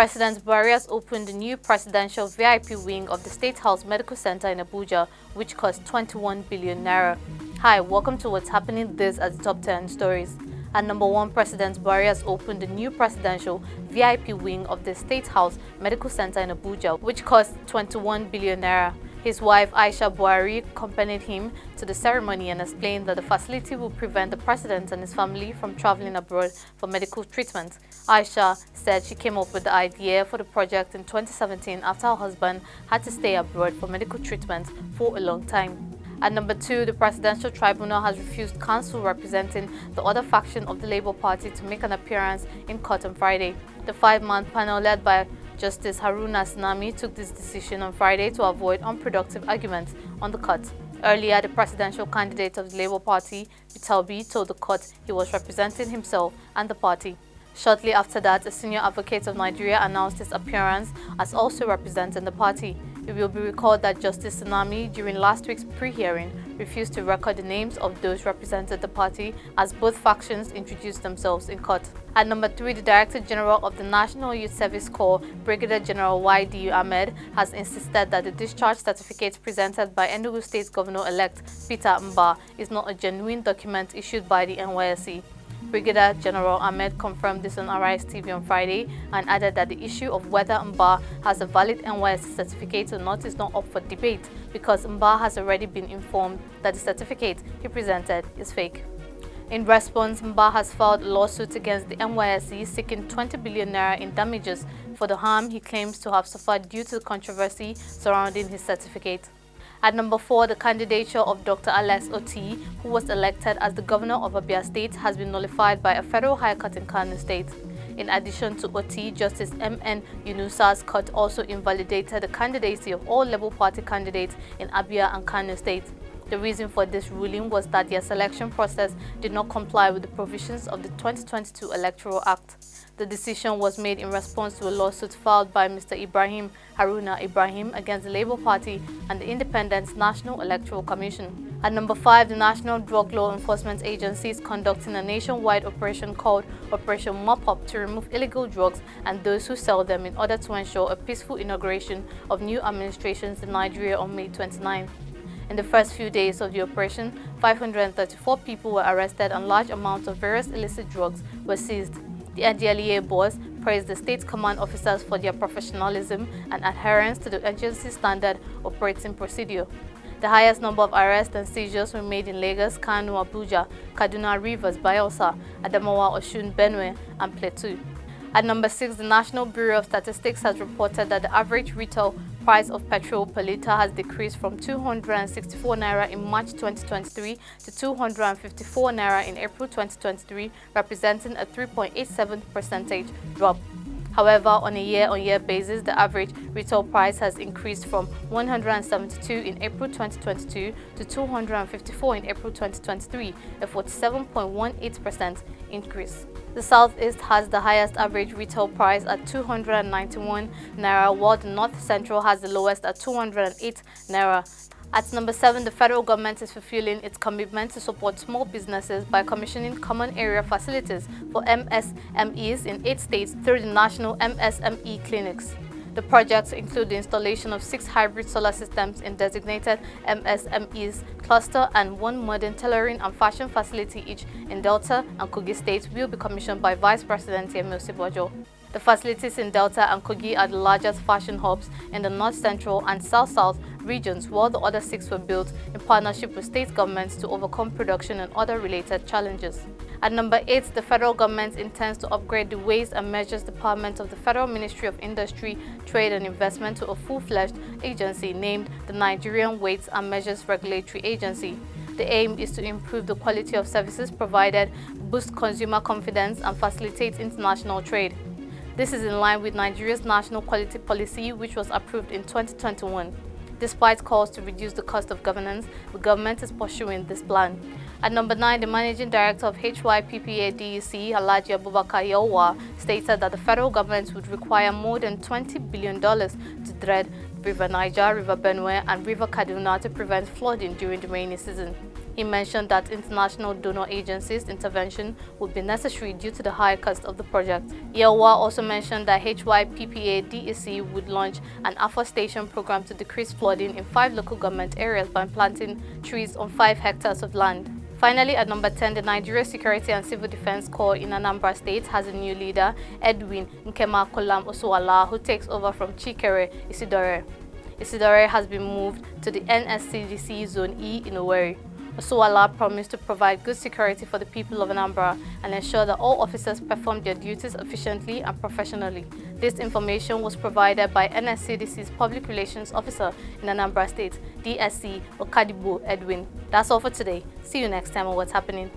President Buhari has opened the new presidential VIP wing of the State House Medical Center in Abuja, which cost 21 billion naira. Hi, welcome to what's happening. This are the top 10 stories. At number 1, President Buhari has opened the new presidential VIP wing of the State House Medical Center in Abuja, which cost 21 billion naira. His wife Aisha Buhari accompanied him to the ceremony and explained that the facility will prevent the president and his family from traveling abroad for medical treatment. Aisha said she came up with the idea for the project in 2017 after her husband had to stay abroad for medical treatment for a long time. At number 2, the Presidential Tribunal has refused counsel representing the other faction of the Labour Party to make an appearance in court on Friday. The 5-man panel led by Justice Haruna Sinami took this decision on Friday to avoid unproductive arguments on the court. Earlier, the presidential candidate of the Labour Party, Peter Obi, told the court he was representing himself and the party. Shortly after that, a senior advocate of Nigeria announced his appearance as also representing the party. It will be recalled that Justice Sinami, during last week's pre-hearing, refused to record the names of those representing the party as both factions introduced themselves in court. At number 3, the Director General of the National Youth Service Corps, Brigadier General Y.D. Ahmed, has insisted that the discharge certificate presented by Enugu State Governor-elect Peter Mba is not a genuine document issued by the NYSC. Brigadier General Ahmed confirmed this on Rootstv on Friday and added that the issue of whether Mba has a valid NYSC certificate or not is not up for debate because Mba has already been informed that the certificate he presented is fake. In response, Mba has filed a lawsuit against the NYSC seeking 20 billion naira in damages for the harm he claims to have suffered due to the controversy surrounding his certificate. At number 4, the candidature of Dr. Alex Oti, who was elected as the governor of Abia State, has been nullified by a federal high court in Kano State. In addition to Oti, Justice M.N. Yunusa's court also invalidated the candidacy of all Labour Party candidates in Abia and Kano State. The reason for this ruling was that their selection process did not comply with the provisions of the 2022 Electoral Act. The decision was made in response to a lawsuit filed by Mr. Ibrahim Haruna Ibrahim against the Labour Party and the Independent National Electoral Commission. At number 5, the National Drug Law Enforcement Agency is conducting a nationwide operation called Operation Mop-Up to remove illegal drugs and those who sell them in order to ensure a peaceful inauguration of new administrations in Nigeria on May 29. In the first few days of the operation, 534 people were arrested and large amounts of various illicit drugs were seized. The NDLEA boss praised the state command officers for their professionalism and adherence to the agency's standard operating procedure. The highest number of arrests and seizures were made in Lagos, Kano, Abuja, Kaduna, Rivers, Bayelsa, Adamawa, Osun, Benue, and Plateau. At number 6, the National Bureau of Statistics has reported that the average retail price of petrol per litre has decreased from 264 naira in March 2023 to 254 naira in April 2023, representing a 3.87% drop. However, on a year-on-year basis, the average retail price has increased from 172 in April 2022 to 254 in April 2023, a 47.18% increase. The Southeast has the highest average retail price at 291 naira, while the North Central has the lowest at 208 naira. At number 7, the federal government is fulfilling its commitment to support small businesses by commissioning common area facilities for MSMEs in 8 states through the national MSME clinics. The projects include the installation of 6 hybrid solar systems in designated MSMEs cluster and 1 modern tailoring and fashion facility each in Delta and Kogi states will be commissioned by Vice President Yemi Osinbajo. The facilities in Delta and Kogi are the largest fashion hubs in the North Central and South-South regions, while the other 6 were built in partnership with state governments to overcome production and other related challenges. At number 8, the federal government intends to upgrade the Ways and Measures Department of the Federal Ministry of Industry, Trade and Investment to a full-fledged agency named the Nigerian Weights and Measures Regulatory Agency. The aim is to improve the quality of services provided, boost consumer confidence, and facilitate international trade. This is in line with Nigeria's National Quality Policy, which was approved in 2021. Despite calls to reduce the cost of governance, the government is pursuing this plan. At number 9, the Managing Director of HYPPA DSC, Alhaji Abubakar Yelwa, stated that the federal government would require more than $20 billion to dredge River Niger, River Benue, and River Kaduna to prevent flooding during the rainy season. He mentioned that international donor agencies' intervention would be necessary due to the high cost of the project. Yelwa also mentioned that HYPPA DSC would launch an afforestation program to decrease flooding in 5 local government areas by planting trees on 5 hectares of land. Finally, at number 10, the Nigeria Security and Civil Defense Corps in Anambra State has a new leader, Edwin Nkemakolam Osuala, who takes over from Chikere Isidore. Isidore has been moved to the NSCDC Zone E in Owerri. Osuala promised to provide good security for the people of Anambra and ensure that all officers perform their duties efficiently and professionally. This information was provided by NSCDC's Public Relations Officer in Anambra State, DSC Okadibo Edwin. That's all for today. See you next time on What's Happening.